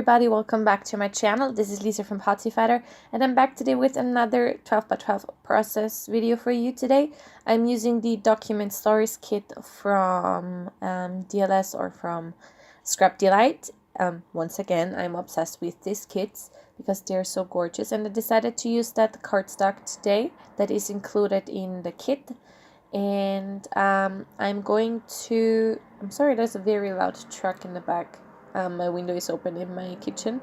everybody, welcome back to my channel. This is Lisa from Potsy Fighter, and I'm back today with another 12x12 process video for you today. I'm using the document stories kit from DLS or from SCRAPDELIGht. Once again, I'm obsessed with these kits because they're so gorgeous, and I decided to use that cardstock today that is included in the kit. And I'm sorry, there's a very loud truck in the back. My window is open in my kitchen.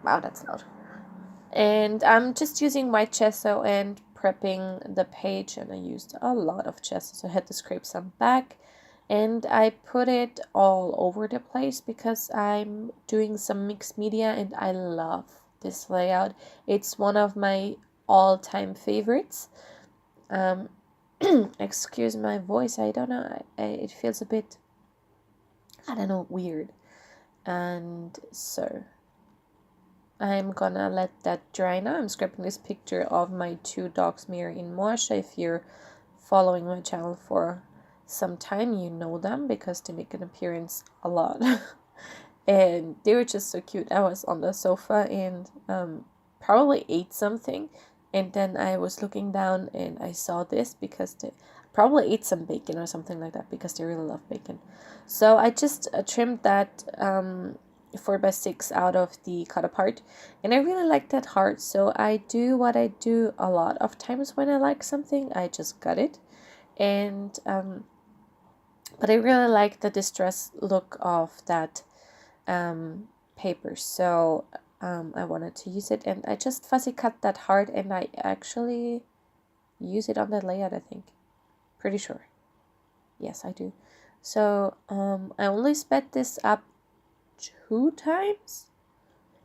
Wow, that's loud. And I'm just using white gesso and prepping the page, and I used a lot of gesso, so I had to scrape some back. And I put it all over the place because I'm doing some mixed media and I love this layout. It's one of my all-time favorites. Excuse my voice, I don't know, it feels a bit, I don't know, weird. And so I'm gonna let that dry now. I'm scraping this picture of my two dogs, Mary and Moasha. If you're following my channel for some time, you know them because they make an appearance a lot. And they were just so cute. I was on the sofa and probably ate something, and then I was looking down and I saw this because they probably ate some bacon or something like that because they really love bacon. So I just trimmed that 4x6 out of the cut apart, and I really like that heart. So I do what I do a lot of times when I like something, I just cut it. And but I really like the distress look of that paper, so I wanted to use it, and I just fussy cut that heart, and I actually use it on that layout, I think. Pretty sure. Yes, I do. So I only sped this up 2 times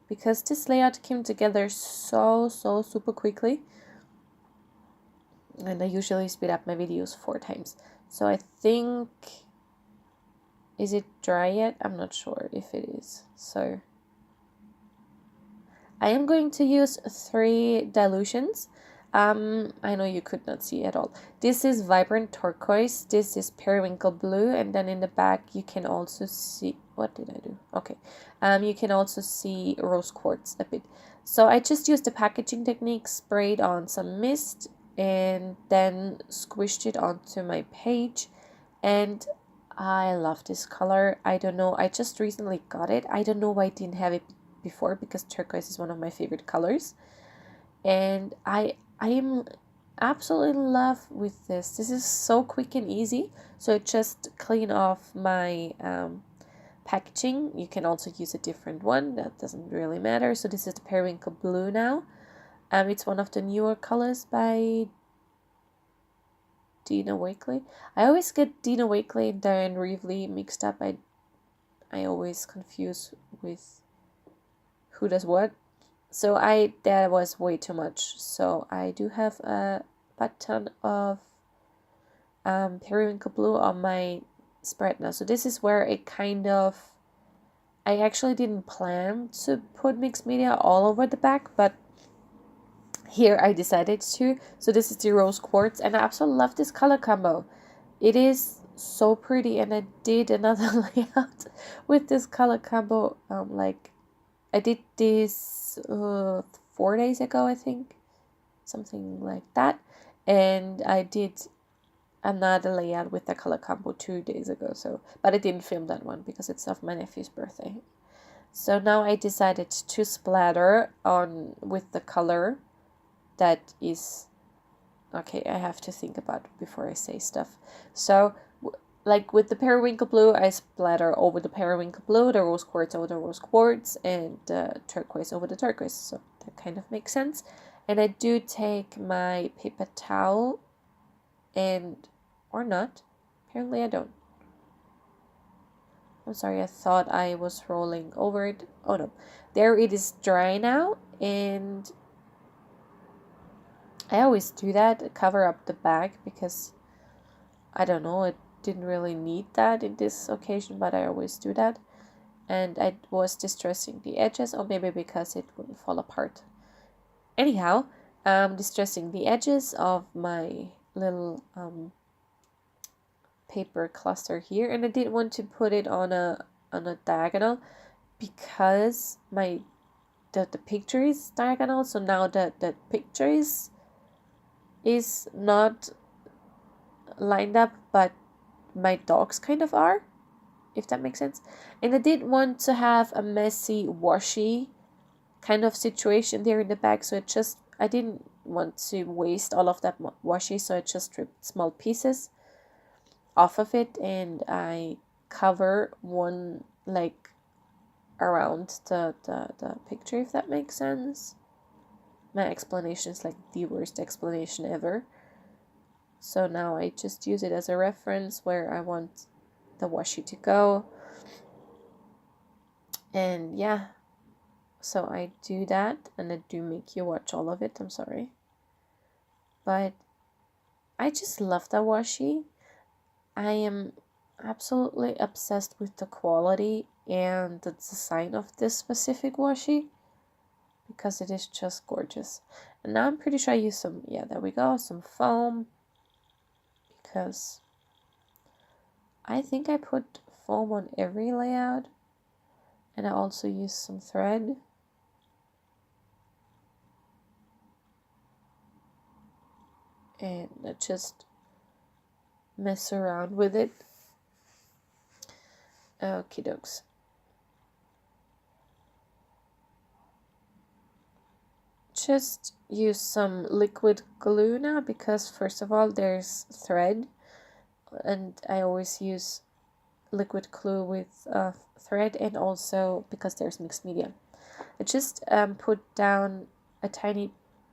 because this layout came together so super quickly, and I usually speed up my videos 4 times. So I think, is it dry yet? I'm not sure if it is. So I am going to use 3 dilutions. I know you could not see at all. This is vibrant turquoise, this is periwinkle blue, and then in the back you can also see, what did I do? Okay, you can also see rose quartz a bit. So I just used the packaging technique, sprayed on some mist, and then squished it onto my page. And I love this color. I don't know, I just recently got it. I don't know why I didn't have it before because turquoise is one of my favorite colors. And I am absolutely in love with this. This is so quick and easy. So just clean off my packaging. You can also use a different one, that doesn't really matter. So this is the periwinkle blue now. It's one of the newer colors by Dina Wakley. I always get Dina Wakley and Diane Reevely mixed up. I always confuse with who does what. So that was way too much. So I do have a button of periwinkle blue on my spread now. So this is where it kind of, I actually didn't plan to put mixed media all over the back, but here I decided to. So this is the rose quartz, and I absolutely love this color combo. It is so pretty, and I did another layout with this color combo. Like I did this 4 days ago, I think, something like that, and I did another layout with the color combo 2 days ago. So, but I didn't film that one because it's of my nephew's birthday. So now I decided to splatter on with the color that is, okay, I have to think about it before I say stuff. So like with the periwinkle blue, I splatter over the periwinkle blue, the rose quartz over the rose quartz, and the turquoise over the turquoise. So that kind of makes sense. And I do take my paper towel and, or not, apparently I don't. I'm sorry, I thought I was rolling over it. Oh no, there it is dry now, and I always do that, cover up the back because I don't know, it didn't really need that in this occasion, but I always do that. And I was distressing the edges, or maybe because it wouldn't fall apart. Anyhow, distressing the edges of my little paper cluster here, and I didn't want to put it on a diagonal because the picture is diagonal, so now the picture is not lined up, but my dogs kind of are, if that makes sense. And I did want to have a messy washi kind of situation there in the back, so I didn't want to waste all of that washi, so I just stripped small pieces off of it, and I cover one like around the picture, if that makes sense. My explanation is like the worst explanation ever. So now I just use it as a reference where I want the washi to go. And yeah, so I do that, and I do make you watch all of it, I'm sorry. But I just love the washi. I am absolutely obsessed with the quality and the design of this specific washi, because it is just gorgeous. And now I'm pretty sure I use some, yeah, there we go, some foam, because I think I put foam on every layout. And I also use some thread. And I just mess around with it. Okie dokes. Just use some liquid glue now, because first of all there's thread, and I always use liquid glue with thread, and also because there's mixed media. I just put down a tiny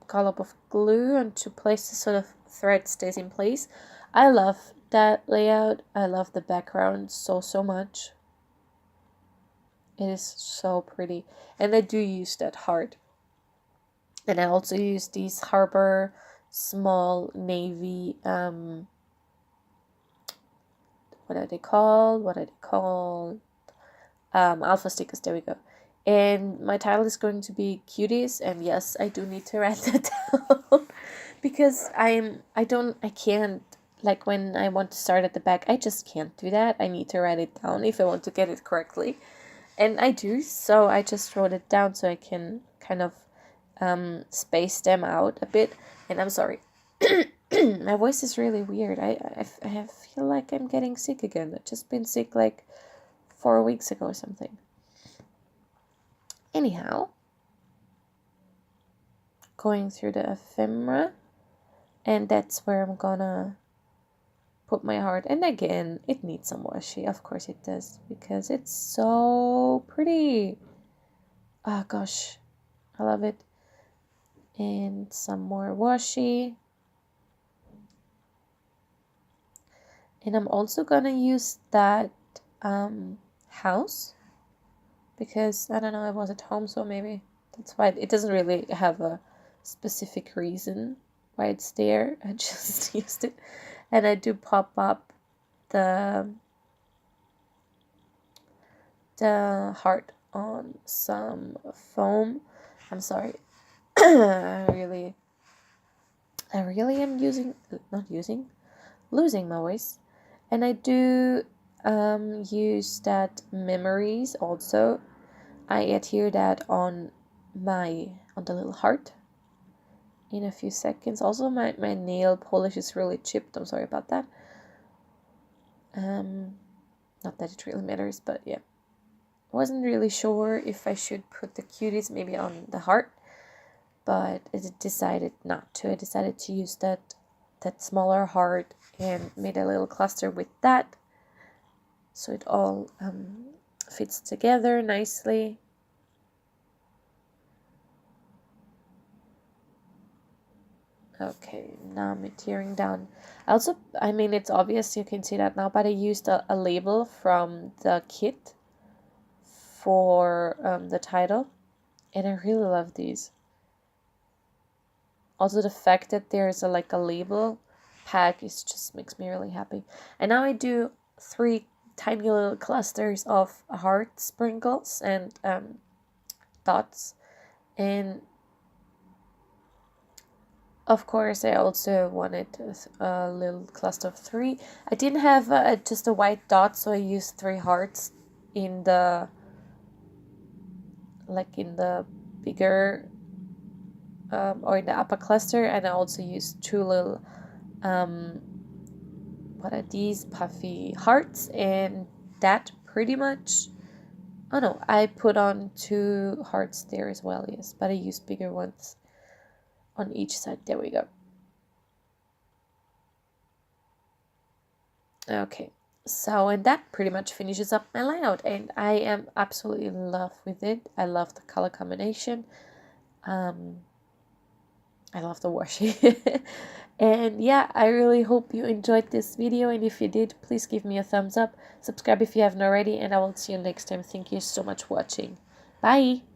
dollop of glue on 2 places so the thread stays in place. I love that layout. I love the background so much. It is so pretty, and I do use that heart. And I also use these Harbor small navy, what are they called? Alpha stickers, there we go. And my title is going to be Cuties, and yes, I do need to write that down. Because I can't, like when I want to start at the back, I just can't do that. I need to write it down if I want to get it correctly. And I do, so I just wrote it down so I can kind of space them out a bit. And I'm sorry, my voice is really weird. I feel like I'm getting sick again. I've just been sick like 4 weeks ago or something. Anyhow, going through the ephemera, and that's where I'm gonna put my heart. And again, it needs some washi, of course it does, because it's so pretty. Oh gosh, I love it. And some more washi. And I'm also gonna use that house, because I don't know, I was at home, so maybe that's why it doesn't really have a specific reason why it's there. I just used it. And I do pop up the heart on some foam. I'm sorry. I really am losing my voice. And I do use that memories also. I adhere that on the little heart in a few seconds. Also, my nail polish is really chipped. I'm sorry about that. Not that it really matters, but yeah. Wasn't really sure if I should put the cuties maybe on the heart, but I decided not to. I decided to use that smaller heart and made a little cluster with that, so it all fits together nicely. Okay, now I'm tearing down. Also, I mean, it's obvious, you can see that now, but I used a label from the kit for the title, and I really love these. Also, the fact that there's a label pack just makes me really happy. And now I do 3 tiny little clusters of heart sprinkles and dots. And of course, I also wanted a little cluster of 3. I didn't have just a white dot, so I used 3 hearts in the like in the bigger or in the upper cluster, and I also used 2 little what are these, puffy hearts, and that pretty much, oh no, I put on 2 hearts there as well, yes, but I used bigger ones on each side. There we go. Okay, so and that pretty much finishes up my layout, and I am absolutely in love with it. I love the color combination. I love the washi. And yeah, I really hope you enjoyed this video, and if you did, please give me a thumbs up, subscribe if you haven't already, and I will see you next time. Thank you so much for watching. Bye!